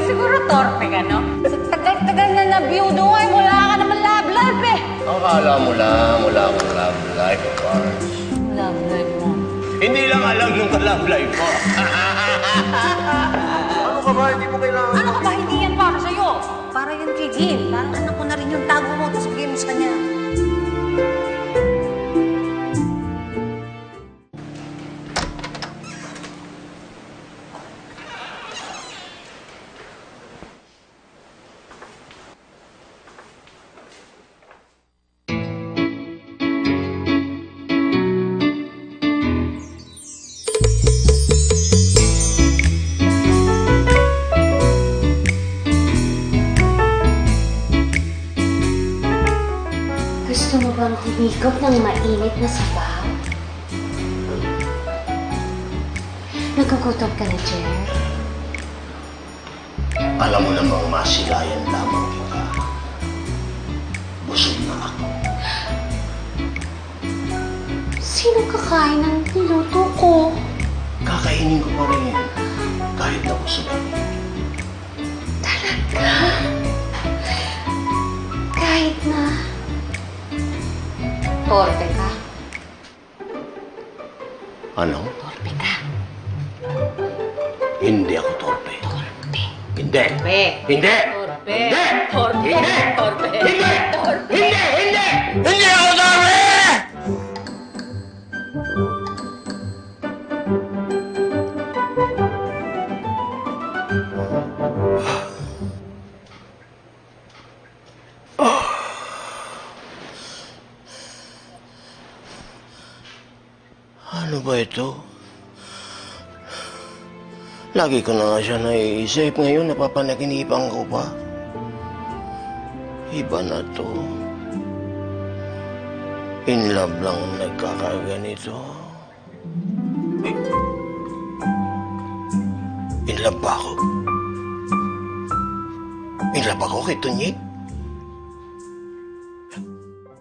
Siguro torpe ka, no? Sa tagal-tagal na na-biyudo ay wala ka naman love life eh. Akala mo lang, wala akong love life, Carl. Love life mo? Hindi lang alam nung ka-love life mo. Ano ka ba? Hindi mo kailangan... Ano ka ba? Hindi yan para sa'yo. Para yan kay Jean. Parang anak ko na rin yung tago mo, tapos bigay mo sa kanya. Gusto mo bang humigop ng mainit na sabaw? Nagugutom ka na, Jer? Alam mo namang masilayan lamang kita. Busog na ako. Sino kakain ng niluto ko? Kakainin ko pa rin. Kahit na busog ako. Talaga? Kahit na... Torpe ka? Ano? Torpe ka? Hindi ako torpe. Torpe. Hindi. Torpe. Hindi. Torpe. Hindi. Torpe. Hindi. Torpe. Hindi. Torpe. Hindi. Hindi. Hindi ako torpe! Ano ba ito? Lagi ko na nga siya naiisip. Ngayon, napapanaginipan ko pa. Iba na to. In love lang nagkakaganito. In love ba ako? In love ako kay Tunyik?